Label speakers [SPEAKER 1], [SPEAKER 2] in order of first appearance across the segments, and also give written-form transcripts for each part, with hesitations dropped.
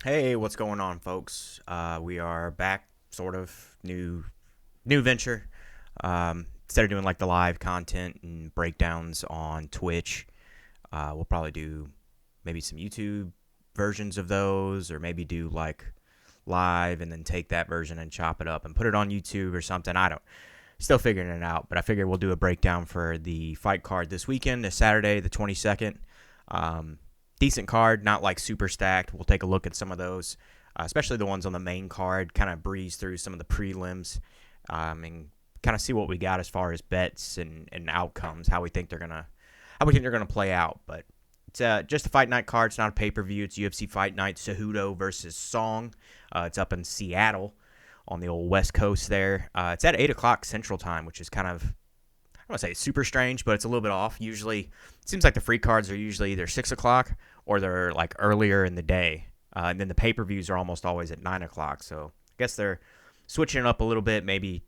[SPEAKER 1] Hey, what's going on, folks? We are back, sort of new venture. Instead of doing like the live content and breakdowns on Twitch, we'll probably do maybe some YouTube versions of those, or maybe do like live and then take that version and chop it up and put it on YouTube or something. I don't. Still figuring it out, but I figured we'll do a breakdown for the fight card this weekend, this Saturday, the 22nd. Decent card, not like super stacked. We'll take a look at some of those, especially the ones on the main card, kind of breeze through some of the prelims, and kind of see what we got as far as bets and outcomes, how we think they're gonna play out. But it's just a fight night card. It's not a pay-per-view. It's UFC Fight Night, Cejudo versus Song. It's up in Seattle on the old West Coast there. It's at 8 o'clock Central Time, which is kind of, I don't want to say super strange, but it's a little bit off. Usually, it seems like the free cards are usually either 6 o'clock or they're like earlier in the day. And then the pay-per-views are almost always at 9 o'clock. So I guess they're switching it up a little bit, maybe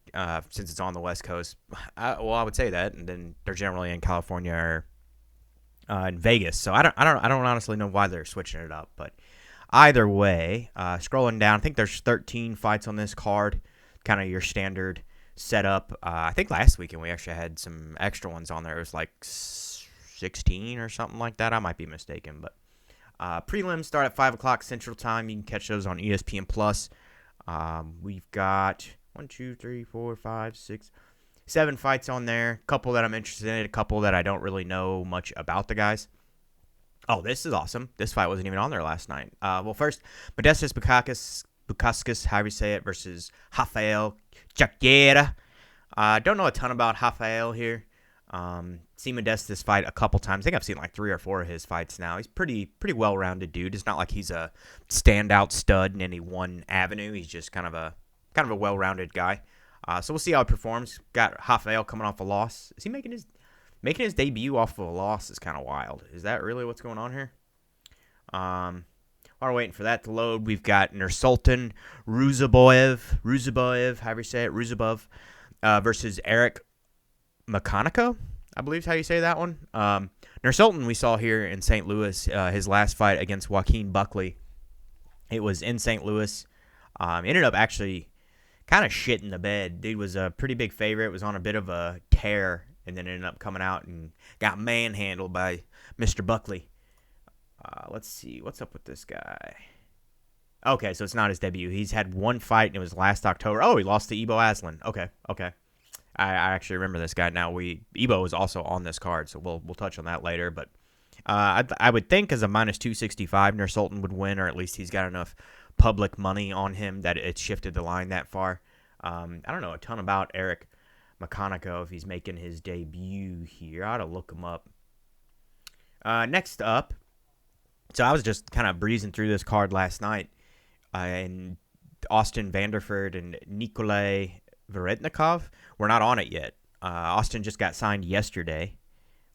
[SPEAKER 1] since it's on the West Coast. I would say that. And then they're generally in California or in Vegas. So I don't honestly know why they're switching it up. But either way, scrolling down, I think there's 13 fights on this card, kind of your standard setup. I think last weekend we actually had some extra ones on there. It was like 16 or something like that. I might be mistaken, but prelims start at 5 o'clock Central Time. You can catch those on ESPN Plus. We've got 7 fights on there. A couple that I'm interested in, a couple that I don't really know much about the guys. Oh, this is awesome. This fight wasn't even on there last night. Well, first, Modestas Bukauskas, however you say it, versus Rafael Jaqueira. Don't know a ton about Rafael here. Seen Modestas fight a couple times. I think I've seen like 3 or 4 of his fights now. He's pretty well-rounded dude. It's not like he's a standout stud in any one avenue. He's just kind of a well-rounded guy. So we'll see how he performs. Got Rafael coming off a loss. Is he making his debut off of a loss? Is kind of wild. Is that really what's going on here? While we're waiting for that to load, we've got Nursultan Ruziboev, however you say it, versus Eric Makanico, I believe is how you say that one. Nursultan we saw here in St. Louis, his last fight against Joaquin Buckley. It was in St. Louis. Ended up actually kind of shitting the bed. Dude was a pretty big favorite, was on a bit of a tear, and then ended up coming out and got manhandled by Mr. Buckley. Let's see. What's up with this guy? Okay, so it's not his debut. He's had one fight, and it was last October. Oh, he lost to Ibo Aslan. Okay. I actually remember this guy now. Ibo was also on this card, so we'll touch on that later. But I would think as a minus 265, Nursultan would win, or at least he's got enough public money on him that it shifted the line that far. I don't know a ton about Eric Makanico if he's making his debut here. I ought to look him up. Next up, so I was just kind of breezing through this card last night, and Austin Vanderford and Nikolai Veretnikov, we're not on it yet. Austin just got signed yesterday.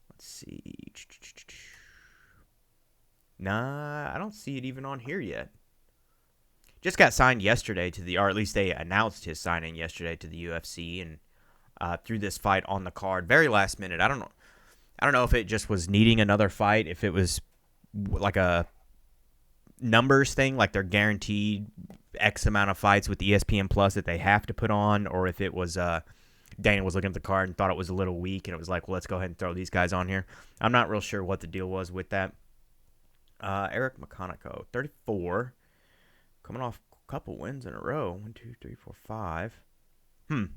[SPEAKER 1] Let's see. Nah, I don't see it even on here yet. Just got signed yesterday or at least they announced his signing yesterday to the UFC, and threw this fight on the card very last minute. I don't know if it just was needing another fight, if it was like a numbers thing, like they're guaranteed X amount of fights with ESPN Plus that they have to put on, or if it was Dana was looking at the card and thought it was a little weak, and it was like, well, let's go ahead and throw these guys on here. I'm not real sure what the deal was with that. Eric Makanico, 34, coming off a couple wins in a row. 1, 2, 3, 4, 5. Well,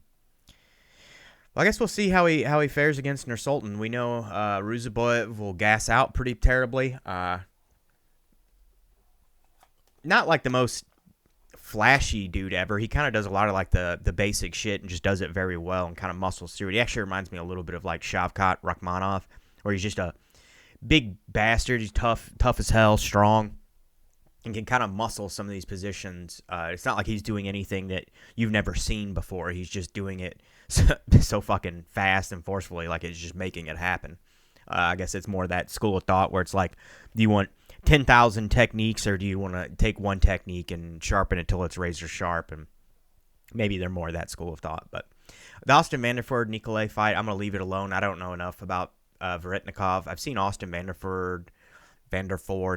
[SPEAKER 1] I guess we'll see how he fares against Nursultan. We know Ruziboev will gas out pretty terribly. Not like the most flashy dude ever. He kind of does a lot of like the basic shit and just does it very well and kind of muscles through it. He actually reminds me a little bit of like Shavkat Rakhmonov, where he's just a big bastard. He's tough as hell, strong, and can kind of muscle some of these positions. It's not like he's doing anything that you've never seen before. He's just doing it so fucking fast and forcefully, like it's just making it happen. I guess it's more that school of thought where it's like, do you want 10,000 techniques, or do you want to take one technique and sharpen it till it's razor sharp? And maybe they're more that school of thought. But the Austin Vanderford Nicolay fight, I'm gonna leave it alone. I don't know enough about Veretnikov. I've seen Austin Vanderford,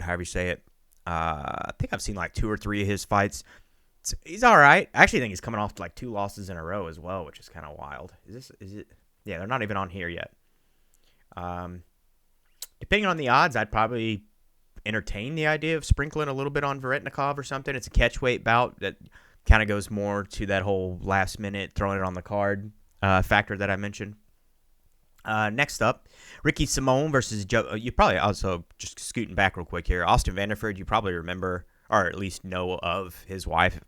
[SPEAKER 1] however you say it, I think I've seen like 2 or 3 of his fights. He's all right. I actually think he's coming off like 2 losses in a row as well, which is kind of wild. Is it? Yeah, they're not even on here yet. Um, Depending on the odds, I'd probably entertain the idea of sprinkling a little bit on Veretnikov or something. It's a catchweight bout that kind of goes more to that whole last minute throwing it on the card factor that I mentioned. Next up, Ricky Simone versus Joe. You probably also, just scooting back real quick here, Austin Vanderford, you probably remember, or at least know of his wife,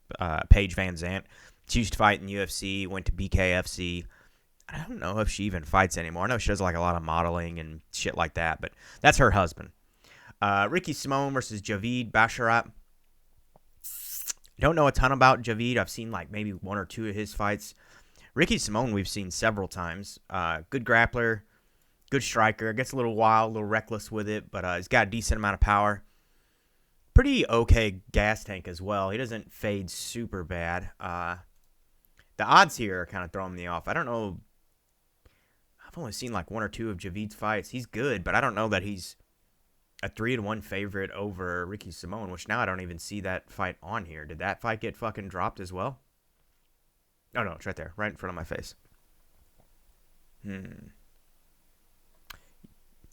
[SPEAKER 1] Paige Van Zant. She used to fight in UFC, went to BKFC. I don't know if she even fights anymore. I know she does like a lot of modeling and shit like that, but that's her husband. Ricky Simone versus Javid Basharat. Don't know a ton about Javid. I've seen like maybe 1 or 2 of his fights. Ricky Simone we've seen several times. Good grappler, good striker. Gets a little wild, a little reckless with it, but he's got a decent amount of power. Pretty okay gas tank as well. He doesn't fade super bad. The odds here are kind of throwing me off. I don't know. I've only seen like 1 or 2 of Javid's fights. He's good, but I don't know that he's a 3-1 favorite over Ricky Simone, which now I don't even see that fight on here. Did that fight get fucking dropped as well? Oh, no, it's right there, right in front of my face.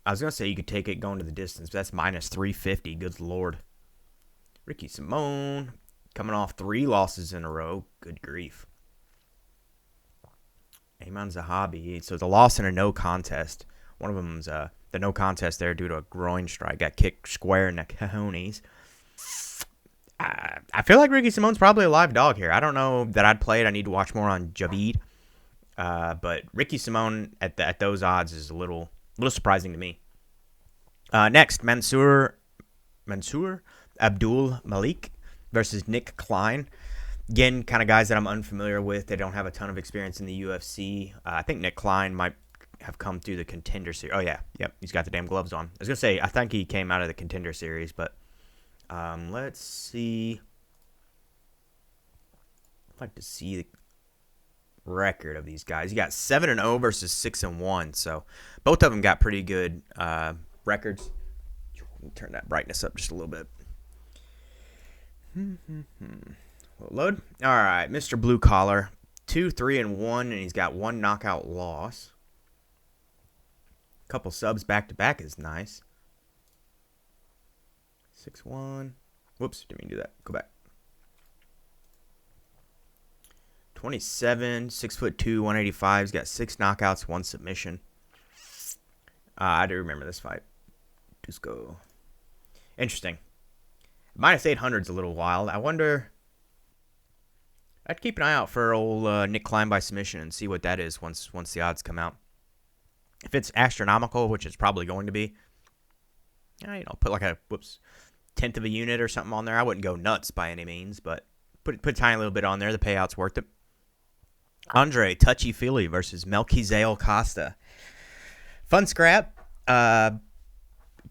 [SPEAKER 1] I was going to say you could take it going to the distance, but that's minus 350. Good lord. Ricky Simone coming off 3 losses in a row. Good grief. Ayman Zahabi. So the loss in a no contest. One of them's the no contest there due to a groin strike. Got kicked square in the cojones. I feel like Ricky Simone's probably a live dog here. I don't know that I'd play it. I need to watch more on Javid. But Ricky Simone at those odds is a little surprising to me. Next, Mansour Abdul Malik versus Nick Klein. Again, kind of guys that I'm unfamiliar with. They don't have a ton of experience in the UFC. I think Nick Klein might have come through the Contender Series. Oh, yeah. Yep, he's got the damn gloves on. I was going to say, I think he came out of the Contender Series, but let's see. I'd like to see the record of these guys. You got 7-0 versus 6-1, so both of them got pretty good records. Let me turn that brightness up just a little bit. Load. All right, Mr. Blue Collar, 2-3-1, and he's got 1 knockout loss. Couple subs back to back is nice. 6-1. Whoops, didn't mean to do that. Go back. 27, 6'2", 185. He's got 6 knockouts, 1 submission. I do remember this fight. Dusko. Interesting. Minus 800 is a little wild. I wonder. I'd keep an eye out for old Nick Klein by submission and see what that is once the odds come out. If it's astronomical, which it's probably going to be, put like a tenth of a unit or something on there. I wouldn't go nuts by any means, but put a tiny little bit on there. The payout's worth it. Andre Touchy-Feely versus Melquizael Costa. Fun scrap.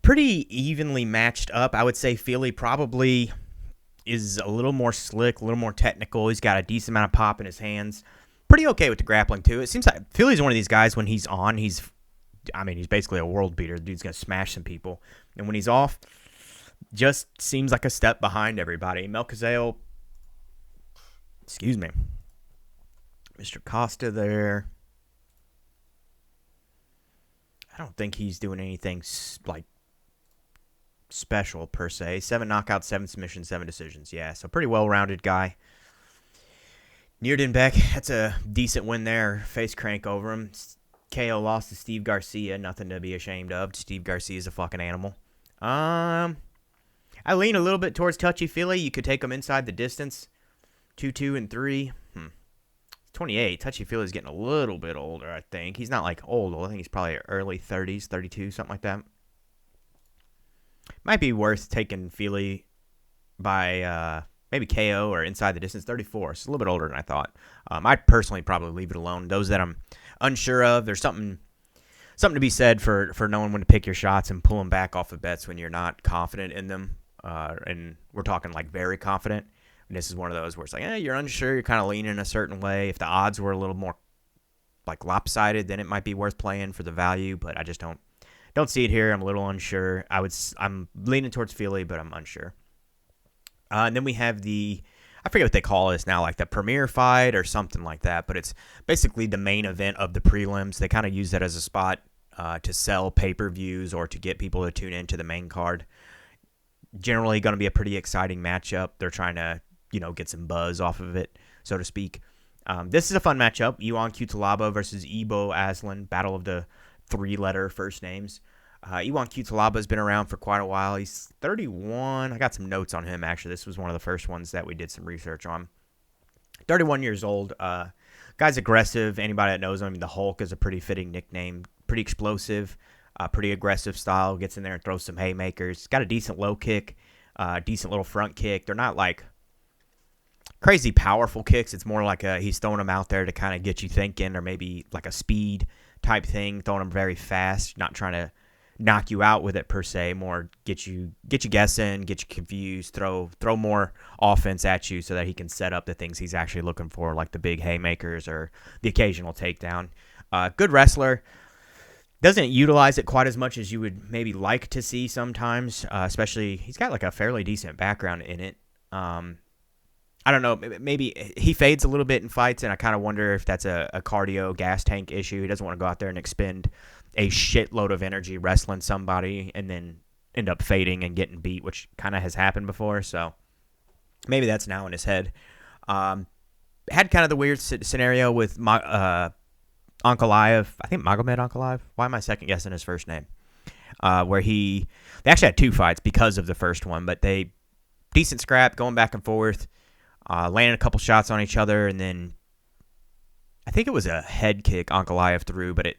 [SPEAKER 1] Pretty evenly matched up. I would say Feely probably is a little more slick, a little more technical. He's got a decent amount of pop in his hands. Pretty okay with the grappling, too. It seems like Feely's one of these guys when he's on, he's basically a world beater. The dude's going to smash some people. And when he's off, just seems like a step behind everybody. Melquizael, Mr. Costa there. I don't think he's doing anything like special per se. 7 knockouts, 7 submissions, 7 decisions. Yeah, so pretty well-rounded guy. Neerdenbeck, that's a decent win there. Face crank over him. KO lost to Steve Garcia. Nothing to be ashamed of. Steve Garcia is a fucking animal. I lean a little bit towards Touchy-Feely. You could take him inside the distance. 2-2 and 3. 28. Touchy-Feely is getting a little bit older, I think. He's not like old. I think he's probably early 30s, 32, something like that. Might be worth taking Feely by maybe KO or inside the distance. 34. It's a little bit older than I thought. I'd personally probably leave it alone. Those that I'm unsure of, there's something to be said for knowing when to pick your shots and pull them back off of bets when you're not confident in them. And we're talking like very confident. And this is one of those where it's like, you're unsure, you're kind of leaning a certain way. If the odds were a little more like lopsided, then it might be worth playing for the value. But I just don't see it here. I'm a little unsure. I'm leaning towards Feely, but I'm unsure. And then we have I forget what they call this now, like the premier fight or something like that, but it's basically the main event of the prelims. They kind of use that as a spot to sell pay-per-views or to get people to tune into the main card. Generally going to be a pretty exciting matchup. They're trying to, get some buzz off of it, so to speak. This is a fun matchup. Iwan Cutelaba versus Ibo Aslan, battle of the three-letter first names. Iwan Cutelaba has been around for quite a while. He's 31. I got some notes on him, actually. This was one of the first ones that we did some research on. 31 years old. Guy's aggressive. Anybody that knows him, the Hulk is a pretty fitting nickname. Pretty explosive, pretty aggressive style. Gets in there and throws some haymakers. Got a decent low kick, decent little front kick. They're not like crazy powerful kicks. It's more like he's throwing them out there to kind of get you thinking, or maybe like a speed type thing, throwing them very fast, not trying to knock you out with it per se, more get you guessing, get you confused, throw more offense at you so that he can set up the things he's actually looking for, like the big haymakers or the occasional takedown. Good wrestler. Doesn't utilize it quite as much as you would maybe like to see sometimes, especially he's got like a fairly decent background in it. I don't know, maybe he fades a little bit in fights, and I kind of wonder if that's a cardio gas tank issue. He doesn't want to go out there and expend a shitload of energy wrestling somebody and then end up fading and getting beat, which kind of has happened before. So maybe that's now in his head. Had kind of the weird scenario with Ankalaev. I think Magomed Ankalaev. Why am I second guessing his first name? Where they actually had two fights because of the first one, but they decent scrap, going back and forth, landing a couple shots on each other, and then I think it was a head kick Ankalaev threw, but it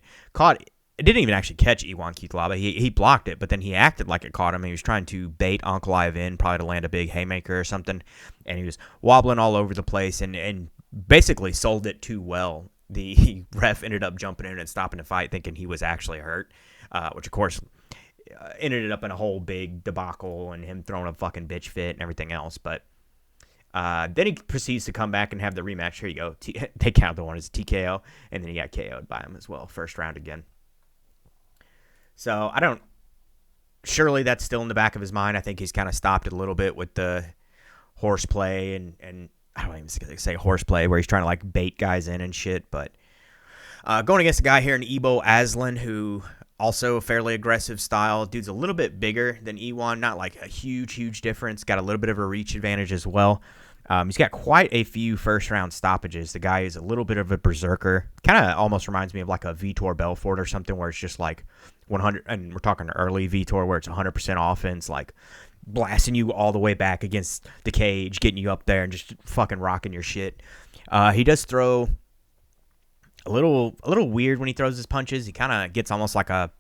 [SPEAKER 1] didn't even actually catch Iwan Cutelaba. He blocked it, but then he acted like it caught him. He was trying to bait Ankalaev in, probably to land a big haymaker or something, and he was wobbling all over the place and basically sold it too well. The ref ended up jumping in and stopping the fight, thinking he was actually hurt, which of course ended up in a whole big debacle and him throwing a fucking bitch fit and everything else. But then he proceeds to come back and have the rematch. Here you go. They count the one as TKO, and then he got KO'd by him as well, first round again. So surely that's still in the back of his mind. I think he's kind of stopped it a little bit with the horseplay and I don't even say horseplay, where he's trying to like bait guys in and shit. But going against a guy here in Ibo Aslan, who also fairly aggressive style. Dude's a little bit bigger than Iwan, not like a huge difference. Got a little bit of a reach advantage as well. He's got quite a few first-round stoppages. The guy is a little bit of a berserker. Kind of almost reminds me of like a Vitor Belfort or something, where it's just like 100, and we're talking early Vitor, where it's 100% offense, like blasting you all the way back against the cage, getting you up there and just fucking rocking your shit. He does throw a little weird when he throws his punches. He kind of gets almost like a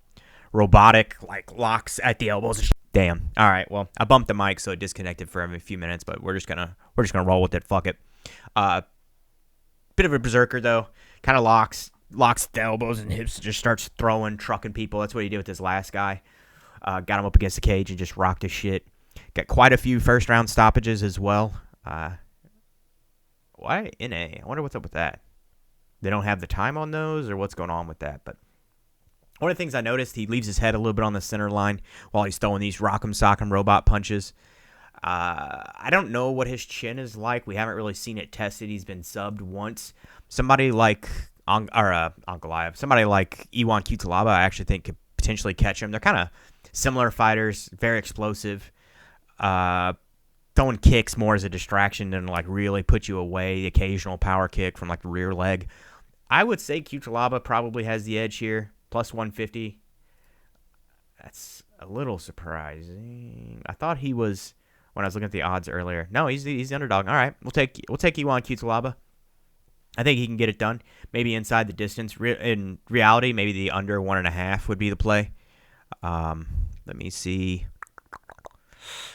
[SPEAKER 1] robotic, like locks at the elbows. Damn. All right. Well, I bumped the mic, so it disconnected for a few minutes, but we're just gonna roll with it. Fuck it. Bit of a berserker though. Kind of locks the elbows and hips. Just starts trucking people. That's what he did with his last guy. Got him up against the cage and just rocked his shit. Got quite a few first round stoppages as well. Why NA? I wonder what's up with that. They don't have the time on those, or what's going on with that, but. One of the things I noticed, he leaves his head a little bit on the center line while he's throwing these rock'em sock'em robot punches. I don't know what his chin is like. We haven't really seen it tested. He's been subbed once. Somebody like Ankalaev, somebody like Iwan Cutelaba, I actually think could potentially catch him. They're kind of similar fighters, very explosive. Throwing kicks more as a distraction than like really put you away. The occasional power kick from like the rear leg. I would say Cutelaba probably has the edge here. Plus 150. That's a little surprising. I thought he was, when I was looking at the odds earlier. No, he's the underdog. All right, we'll take Iwan Cutelaba. I think he can get it done. Maybe inside the distance. In reality, maybe the under 1.5 would be the play. Let me see.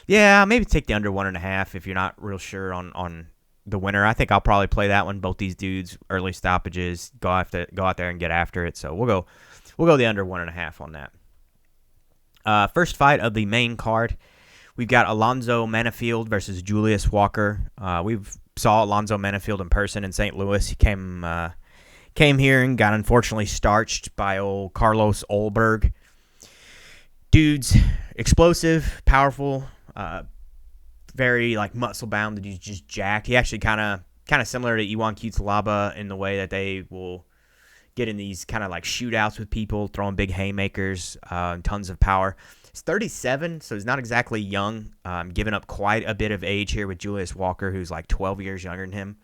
[SPEAKER 1] Yeah, maybe take the under 1.5 if you're not real sure on the winner. I think I'll probably play that one. Both these dudes, early stoppages, go out there and get after it. So we'll go the under 1.5 on that. First fight of the main card, we've got Alonzo Manafield versus Julius Walker. We've saw Alonzo Manafield in person in St. Louis. He came here and got unfortunately starched by old Carlos Olberg. Dude's explosive, powerful, very like muscle bound. That he's just jacked. He actually kind of similar to Iwan Cutelaba in the way that they will get in these kind of like shootouts with people, throwing big haymakers, tons of power. He's 37, so he's not exactly young. Giving up quite a bit of age here with Julius Walker, who's like 12 years younger than him.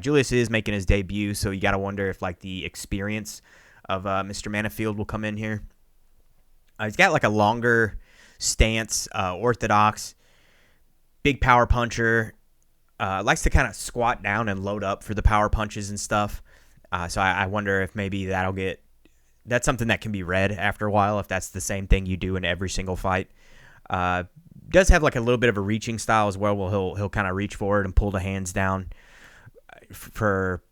[SPEAKER 1] Julius is making his debut, so you got to wonder if like the experience of Mr. Manafield will come in here. He's got like a longer stance, orthodox, big power puncher. Likes to kind of squat down and load up for the power punches and stuff. So I wonder if maybe that's something that can be read after a while, if that's the same thing you do in every single fight. Does have like a little bit of a reaching style as well, where he'll kind of reach forward and pull the hands down for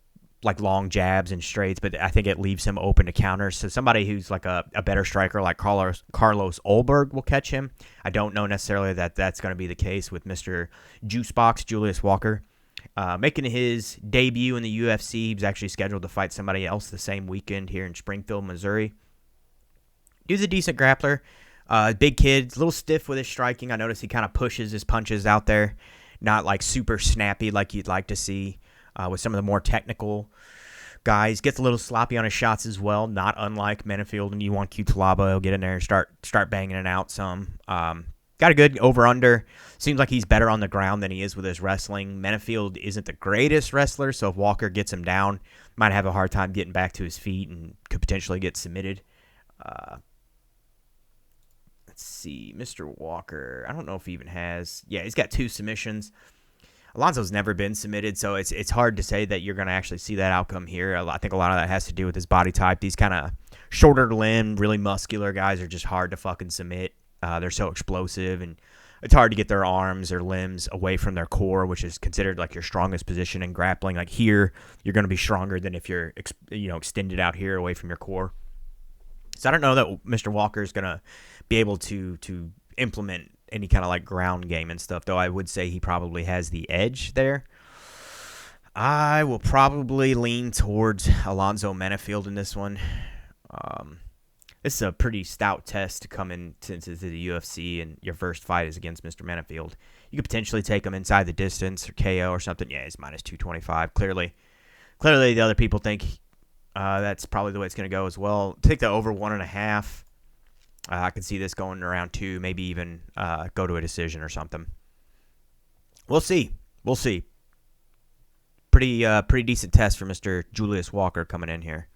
[SPEAKER 1] like long jabs and straights, but I think it leaves him open to counters. So somebody who's like a better striker like Carlos Olberg will catch him. I don't know necessarily that that's going to be the case with Mr. Juicebox, Julius Walker. Making his debut in the UFC. He was actually scheduled to fight somebody else the same weekend here in Springfield, Missouri. Dude's a decent grappler. Big kid, a little stiff with his striking. I noticed he kind of pushes his punches out there. Not like super snappy like you'd like to see with some of the more technical guys. Gets a little sloppy on his shots as well. Not unlike Manafield and Iwan Cutelaba. He'll get in there and start banging it out some. Got a good over-under. Seems like he's better on the ground than he is with his wrestling. Manafield isn't the greatest wrestler, so if Walker gets him down, might have a hard time getting back to his feet and could potentially get submitted. Let's see. Mr. Walker, I don't know if he even has... Yeah, he's got 2 submissions. Alonzo's never been submitted, so it's hard to say that you're going to actually see that outcome here. I think a lot of that has to do with his body type. These kind of shorter limb, really muscular guys are just hard to fucking submit. They're so explosive, and it's hard to get their arms or limbs away from their core, which is considered like your strongest position in grappling. Like here, you're going to be stronger than if you're extended out here away from your core. So I don't know that Mr. Walker is going to be able to implement any kind of like ground game and stuff, though I would say he probably has the edge there. I will probably lean towards Alonzo Manafield in this one. This is a pretty stout test to come into the UFC, and your first fight is against Mr. Manafield. You could potentially take him inside the distance or KO or something. Yeah, he's minus 225. Clearly the other people think that's probably the way it's going to go as well. Take the over 1.5. I could see this going around 2, maybe even go to a decision or something. We'll see. Pretty decent test for Mr. Julius Walker coming in here.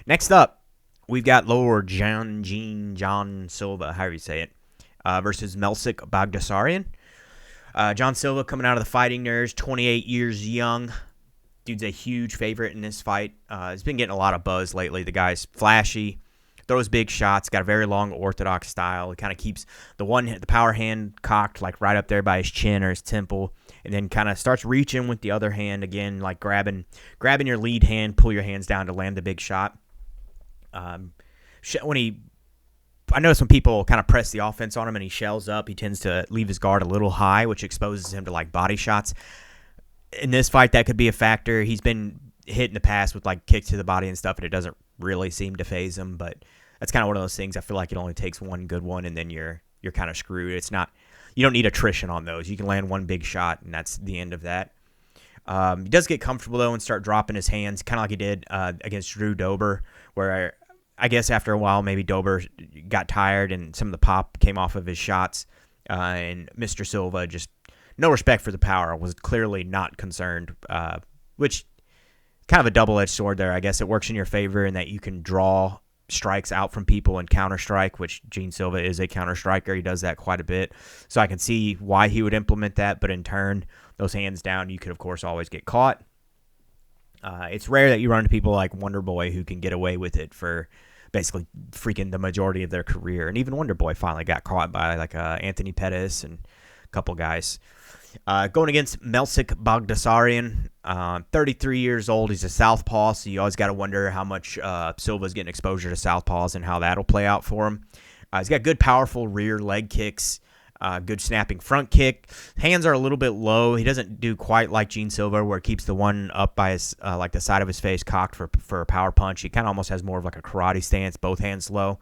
[SPEAKER 1] Next up, we've got Lord John Silva, however you say it, versus Melsik Bagdasaryan. John Silva coming out of the Fighting Nerds, 28 years young. Dude's a huge favorite in this fight. He's been getting a lot of buzz lately. The guy's flashy, throws big shots, got a very long orthodox style. He kind of keeps the power hand cocked like right up there by his chin or his temple, and then kind of starts reaching with the other hand again, like grabbing your lead hand, pull your hands down to land the big shot. I notice when people kind of press the offense on him and he shells up, he tends to leave his guard a little high, which exposes him to like body shots. In this fight, that could be a factor. He's been hit in the past with like kicks to the body and stuff, and it doesn't really seem to phase him. But that's kind of one of those things. I feel like it only takes one good one, and then you're kind of screwed. It's not, you don't need attrition on those. You can land one big shot, and that's the end of that. He does get comfortable though and start dropping his hands, kind of like he did against Drew Dober, where I guess after a while maybe Dober got tired and some of the pop came off of his shots, and Mr. Silva just no respect for the power, was clearly not concerned, which kind of a double-edged sword there. I guess it works in your favor in that you can draw strikes out from people and counter-strike, which Gene Silva is a counter-striker. He does that quite a bit. So I can see why he would implement that, but in turn, those hands down, you could, of course, always get caught. It's rare that you run into people like Wonder Boy who can get away with it for basically freaking the majority of their career. And even Wonder Boy finally got caught by like Anthony Pettis and a couple guys. Going against Melsik Bagdasaryan, 33 years old. He's a southpaw, so you always got to wonder how much Silva's getting exposure to southpaws and how that'll play out for him. He's got good, powerful rear leg kicks, good snapping front kick. Hands are a little bit low. He doesn't do quite like Gene Silva, where he keeps the one up by his like the side of his face cocked for a power punch. He kind of almost has more of like a karate stance, both hands low.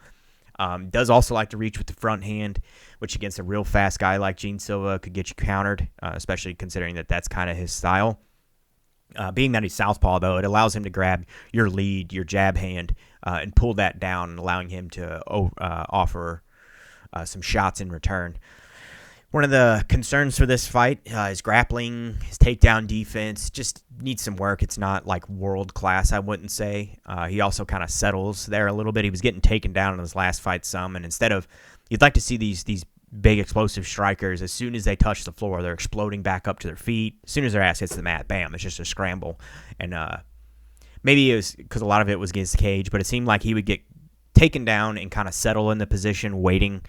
[SPEAKER 1] Does also like to reach with the front hand, which against a real fast guy like Gene Silva could get you countered, especially considering that that's kind of his style. Being that he's southpaw, though, it allows him to grab your lead, your jab hand, and pull that down, allowing him to offer some shots in return. One of the concerns for this fight is grappling, his takedown defense. Just needs some work. It's not like world class, I wouldn't say. He also kind of settles there a little bit. He was getting taken down in his last fight some, and instead of, you'd like to see these big explosive strikers, as soon as they touch the floor, they're exploding back up to their feet. As soon as their ass hits the mat, bam, it's just a scramble. And maybe it was because a lot of it was against the cage, but it seemed like he would get taken down and kind of settle in the position, waiting,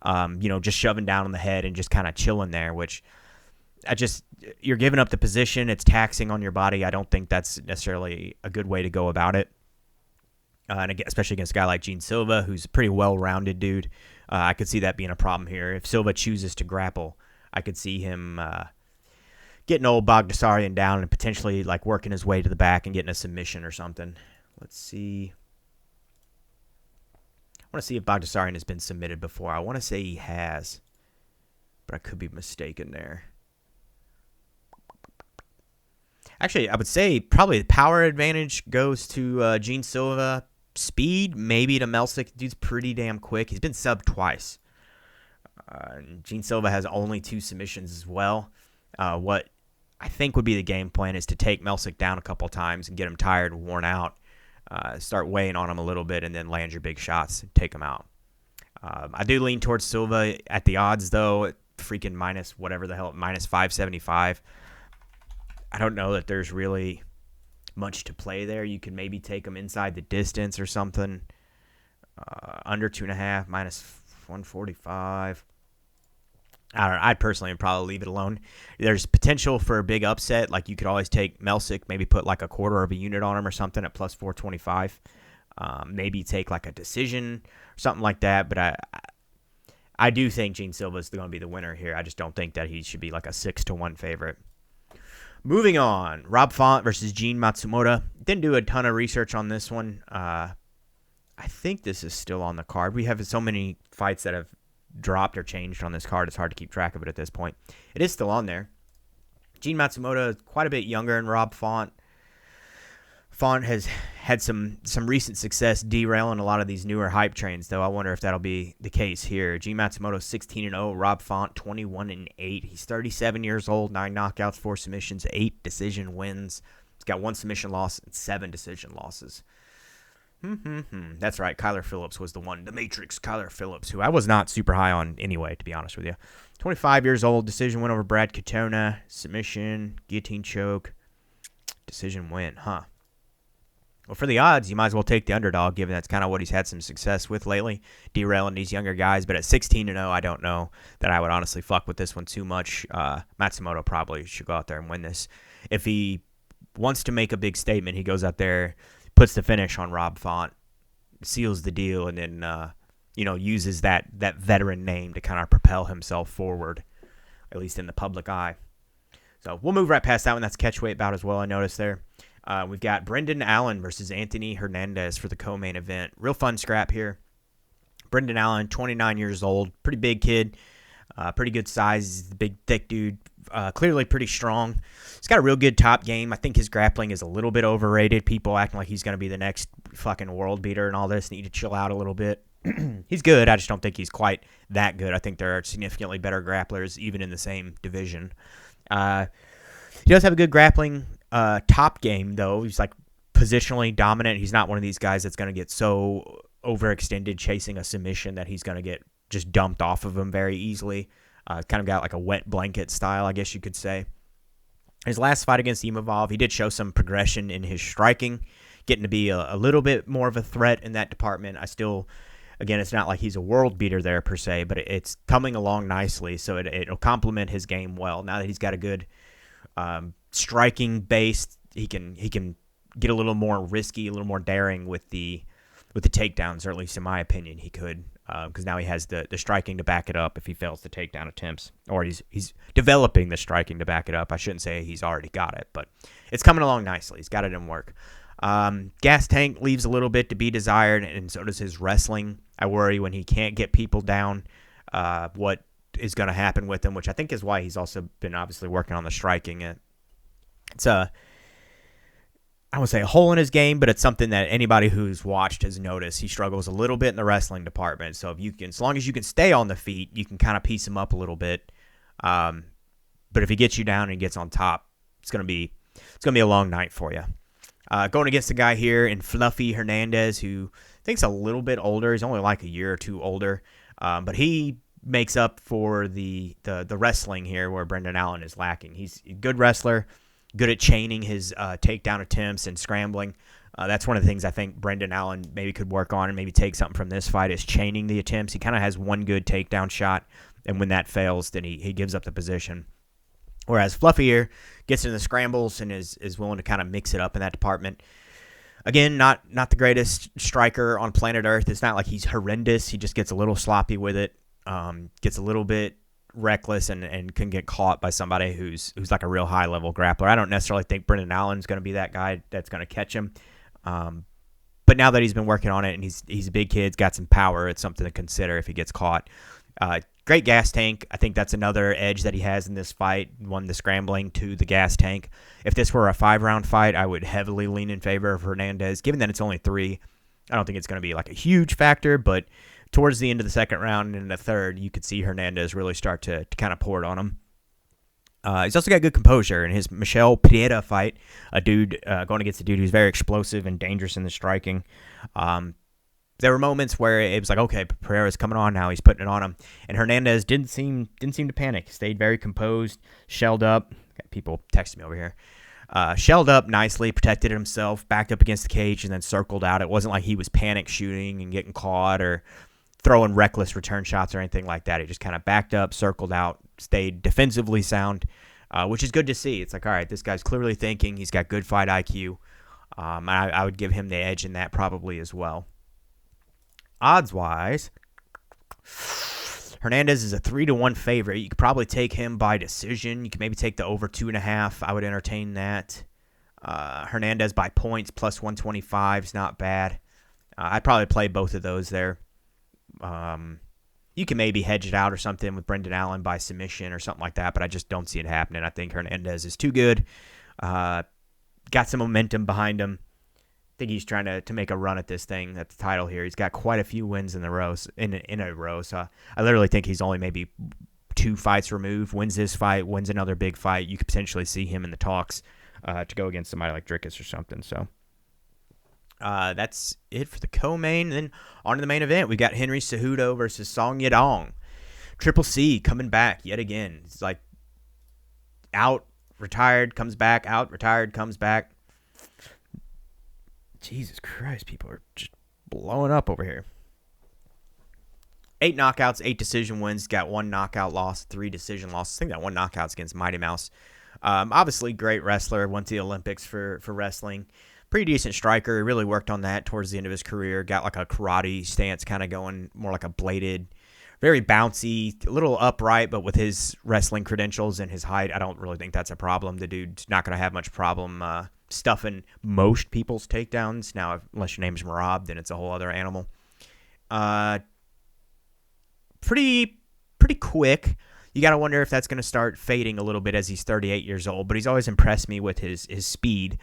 [SPEAKER 1] just shoving down on the head and just kind of chilling there, which you're giving up the position. It's taxing on your body. I don't think that's necessarily a good way to go about it. And especially against a guy like Gene Silva, who's a pretty well-rounded dude. I could see that being a problem here. If Silva chooses to grapple, I could see him getting old Bagdasaryan down and potentially like working his way to the back and getting a submission or something. Let's see. I want to see if Bagdasaryan has been submitted before. I want to say he has, but I could be mistaken there. Actually, I would say probably the power advantage goes to Gene Silva. Speed, maybe to Melsik. Dude's pretty damn quick. He's been subbed twice. Gene Silva has only 2 submissions as well. What I think would be the game plan is to take Melsik down a couple times and get him tired and worn out. Start weighing on him a little bit and then land your big shots and take him out. I do lean towards Silva at the odds, though. Freaking minus 575. I don't know that there's really much to play there. You could maybe take him inside the distance or something. Under 2.5, minus 145. I don't know. I'd personally probably leave it alone. There's potential for a big upset. Like you could always take Melsik, maybe put like a quarter of a unit on him or something at plus 425. Maybe take like a decision or something like that. But I do think Gene Silva is going to be the winner here. I just don't think that he should be like a 6-1 favorite. Moving on, Rob Font versus Gene Matsumoto. Didn't do a ton of research on this one. I think this is still on the card. We have so many fights that have dropped or changed on this card. It's hard to keep track of it at this point. It is still on there. Gene Matsumoto is quite a bit younger than Rob Font. Font has had some recent success derailing a lot of these newer hype trains, though. I wonder if that'll be the case here. Gene Matsumoto 16-0, Rob Font 21-8. He's 37 years old, 9 knockouts, 4 submissions, 8 decision wins. He's got 1 submission loss and 7 decision losses. That's right. Kyler Phillips was the one. The Matrix Kyler Phillips, who I was not super high on anyway, to be honest with you. 25 years old, decision win over Brad Katona, submission, guillotine choke, decision win, Well, for the odds, you might as well take the underdog, given that's kind of what he's had some success with lately, derailing these younger guys. But at 16-0, I don't know that I would honestly fuck with this one too much. Matsumoto probably should go out there and win this. If he wants to make a big statement, he goes out there, puts the finish on Rob Font, seals the deal, and then uses that veteran name to kind of propel himself forward, at least in the public eye. So we'll move right past that one. That's catchweight bout as well, I noticed there. We've got Brendan Allen versus Anthony Hernandez for the co-main event. Real fun scrap here. Brendan Allen, 29 years old, pretty big kid, pretty good size. He's a big, thick dude, clearly pretty strong. He's got a real good top game. I think his grappling is a little bit overrated. People acting like he's going to be the next fucking world beater and all this. Need to chill out a little bit. He's good. I just don't think he's quite that good. I think there are significantly better grapplers, even in the same division. He does have a good grappling top game, though. He's like positionally dominant. He's not one of these guys that's going to get so overextended chasing a submission that he's going to get just dumped off of him very easily. Kind of got like a wet blanket style, I guess you could say. His last fight against Imavov, he did show some progression in his striking, getting to be a little bit more of a threat in that department. I still, again, it's not like he's a world beater there per se, but it's coming along nicely, so it'll complement his game well. Now that he's got a good striking base, he can get a little more risky, a little more daring with the takedowns, or at least in my opinion, he could, because now he has the striking to back it up if he fails the takedown attempts, or he's developing the striking to back it up. I shouldn't say he's already got it, but it's coming along nicely. He's got it in work. Gas tank leaves a little bit to be desired, and so does his wrestling. I worry when he can't get people down, what is going to happen with him, which I think is why he's also been obviously working on the striking. It's I would say a hole in his game, but it's something that anybody who's watched has noticed. He struggles a little bit in the wrestling department. So if you can, as long as you can stay on the feet, you can kind of piece him up a little bit. But if he gets you down and gets on top, it's gonna be a long night for you. Going against the guy here in Fluffy Hernandez, who I think's a little bit older. He's only like a year or two older, but he makes up for the wrestling here where Brendan Allen is lacking. He's a good wrestler. Good at chaining his takedown attempts and scrambling. That's one of the things I think Brendan Allen maybe could work on and maybe take something from this fight is chaining the attempts. He kind of has one good takedown shot, and when that fails, then he gives up the position. Whereas Fluffy here gets into the scrambles and is willing to kind of mix it up in that department. Again, not the greatest striker on planet Earth. It's not like he's horrendous. He just gets a little sloppy with it, gets a little bit reckless and can get caught by somebody who's like a real high level grappler. I don't necessarily think Brendan Allen's going to be that guy that's going to catch him. But now that he's been working on it and he's a big kid, he's got some power, it's something to consider if he gets caught. Great gas tank. I think that's another edge that he has in this fight. One, the scrambling, two, the gas tank. If this were a 5-round fight, I would heavily lean in favor of Hernandez. Given that it's only 3, I don't think it's going to be like a huge factor, but towards the end of the second round and in the third, you could see Hernandez really start to kind of pour it on him. He's also got good composure in his Michel Pereira fight, a dude going against a dude who's very explosive and dangerous in the striking. There were moments where it was like, okay, Pereira's coming on now, he's putting it on him, and Hernandez didn't seem to panic. Stayed very composed, shelled up. Got people texting me over here. Shelled up nicely, protected himself, backed up against the cage, and then circled out. It wasn't like he was panic shooting and getting caught or throwing reckless return shots or anything like that. He just kind of backed up, circled out, stayed defensively sound, which is good to see. It's like, all right, this guy's clearly thinking. He's got good fight IQ. I would give him the edge in that probably as well. Odds-wise, Hernandez is a 3-1 favorite. You could probably take him by decision. You could maybe take the over 2.5. I would entertain that. Hernandez by points plus 125 is not bad. I'd probably play both of those there. You can maybe hedge it out or something with Brendan Allen by submission or something like that, but I just don't see it happening. I think Hernandez is too good. Got some momentum behind him. I think he's trying to make a run at this thing, at the title here. He's got quite a few wins in a row, so I literally think he's only maybe 2 fights removed. Wins this fight, wins another big fight. You could potentially see him in the talks to go against somebody like Dricus or something. So that's it for the co-main. Then on to the main event. We got Henry Cejudo versus Song Yadong. Triple C coming back yet again. It's like out, retired, comes back, out, retired, comes back. Jesus Christ, people are just blowing up over here. 8 knockouts, 8 decision wins. Got 1 knockout loss, 3 decision losses. I think that 1 knockout's against Mighty Mouse. Obviously, great wrestler. Went to the Olympics for wrestling. Pretty decent striker. He really worked on that towards the end of his career. Got like a karate stance kind of going, more like a bladed, very bouncy, a little upright, but with his wrestling credentials and his height, I don't really think that's a problem. The dude's not going to have much problem stuffing most people's takedowns. Now, unless your name's Marab, then it's a whole other animal. Pretty quick. You got to wonder if that's going to start fading a little bit as he's 38 years old, but he's always impressed me with his speed,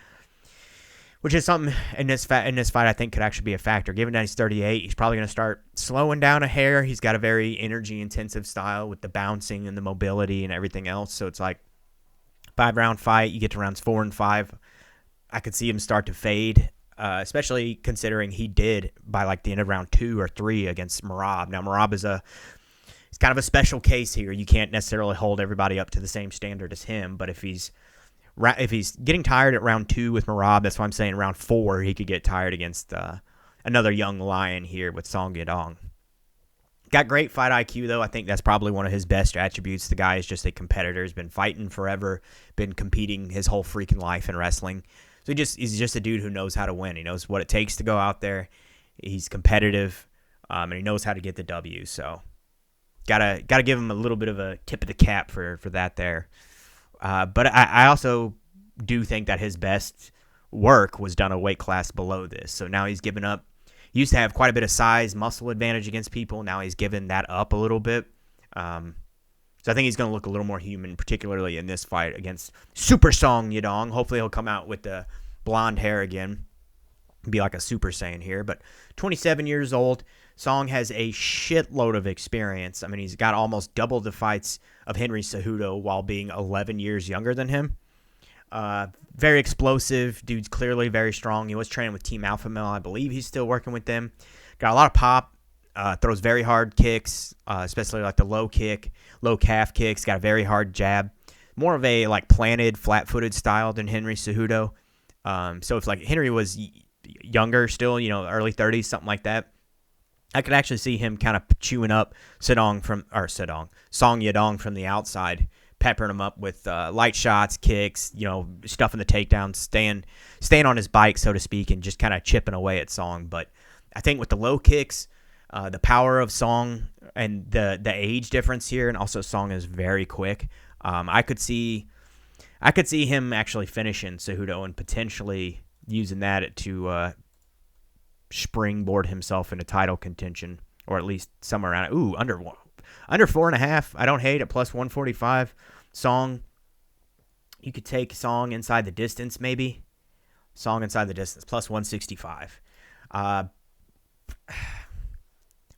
[SPEAKER 1] which is something in this fight I think could actually be a factor. Given that he's 38, he's probably going to start slowing down a hair. He's got a very energy-intensive style with the bouncing and the mobility and everything else, so it's like 5-round fight. You get to rounds 4 and 5. I could see him start to fade, especially considering he did by like the end of round 2 or 3 against Marab. Now, Marab is it's kind of a special case here. You can't necessarily hold everybody up to the same standard as him, but if he's getting tired at round 2 with Marab, that's why I'm saying round 4 he could get tired against another young lion here with Song Yadong. Got great fight IQ, though. I think that's probably one of his best attributes. The guy is just a competitor. He's been fighting forever, been competing his whole freaking life in wrestling. So he's just a dude who knows how to win. He knows what it takes to go out there. He's competitive, and he knows how to get the W. So gotta give him a little bit of a tip of the cap for that there. But I also do think that his best work was done a weight class below this. So now he's given up He used to have quite a bit of size, muscle advantage against people. Now he's given that up a little bit. So I think he's going to look a little more human, particularly in this fight against Super Song Yadong. Hopefully he'll come out with the blonde hair again. Be like a Super Saiyan here. But 27 years old. Song has a shitload of experience. I mean, he's got almost double the fights of Henry Cejudo while being 11 years younger than him. Very explosive. Dude's clearly very strong. He was training with Team Alpha Male. I believe he's still working with them. Got a lot of pop. Throws very hard kicks, especially like the low kick, low calf kicks. Got a very hard jab. More of a like planted, flat-footed style than Henry Cejudo. So if like Henry was younger still, early 30s, something like that, I could actually see him kind of chewing up Song Yadong from the outside, peppering him up with light shots, kicks, stuffing the takedowns, staying on his bike, so to speak, and just kind of chipping away at Song. But I think with the low kicks, the power of Song and the age difference here, and also Song is very quick. I could see him actually finishing Cejudo and potentially using that to springboard himself into title contention, or at least somewhere around it. Ooh, under 4.5. I don't hate it. Plus 145. Song. You could take Song inside the distance, maybe. Song inside the distance. Plus 165. What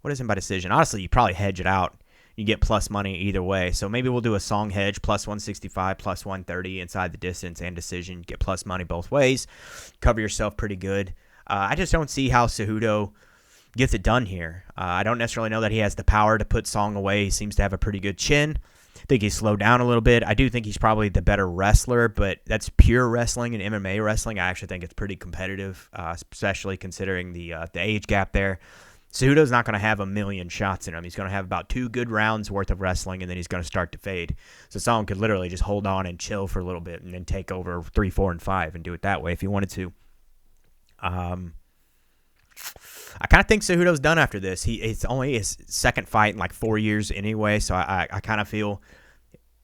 [SPEAKER 1] is him by decision? Honestly, you probably hedge it out. You get plus money either way. So maybe we'll do a Song hedge, plus 165, plus 130 inside the distance and decision. Get plus money both ways. Cover yourself pretty good. I just don't see how Cejudo gets it done here. I don't necessarily know that he has the power to put Song away. He seems to have a pretty good chin. I think he's slowed down a little bit. I do think he's probably the better wrestler, but that's pure wrestling and MMA wrestling. I actually think it's pretty competitive, especially considering the age gap there. Cejudo's not going to have a million shots in him. He's going to have about 2 good rounds worth of wrestling, and then he's going to start to fade. So Song could literally just hold on and chill for a little bit and then take over 3, 4, and 5 and do it that way if he wanted to. I kind of think Cejudo's done after this. It's only his second fight in like 4 years anyway, so I kind of feel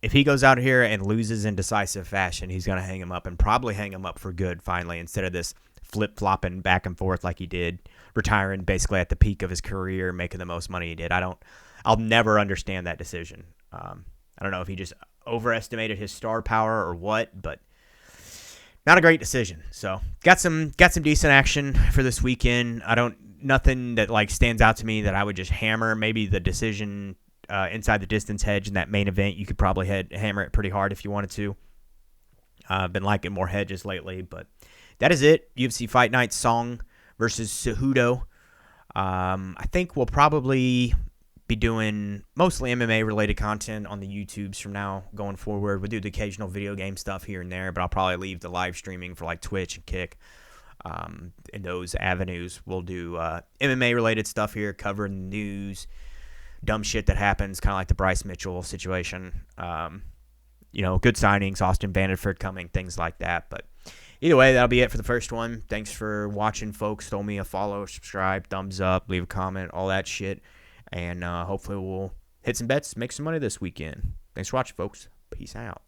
[SPEAKER 1] if he goes out here and loses in decisive fashion, he's going to hang him up and probably hang him up for good finally instead of this flip-flopping back and forth like he did, retiring basically at the peak of his career, making the most money he did. I'll never understand that decision. I don't know if he just overestimated his star power or what, but not a great decision. So got some decent action for this weekend. Nothing that like stands out to me that I would just hammer. Maybe the decision inside the distance hedge in that main event, you could probably hammer it pretty hard if you wanted to. I've been liking more hedges lately, but that is it. UFC Fight Night, Song versus Cejudo. I think we'll probably be doing mostly MMA-related content on the YouTubes from now going forward. We'll do the occasional video game stuff here and there, but I'll probably leave the live streaming for like Twitch and Kick. In those avenues, we'll do MMA-related stuff here, covering news, dumb shit that happens, kind of like the Bryce Mitchell situation. Good signings, Austin Vanderford coming, things like that. But either way, that'll be it for the first one. Thanks for watching, folks. Throw me a follow, subscribe, thumbs up, leave a comment, all that shit. And hopefully we'll hit some bets, make some money this weekend. Thanks for watching, folks. Peace out.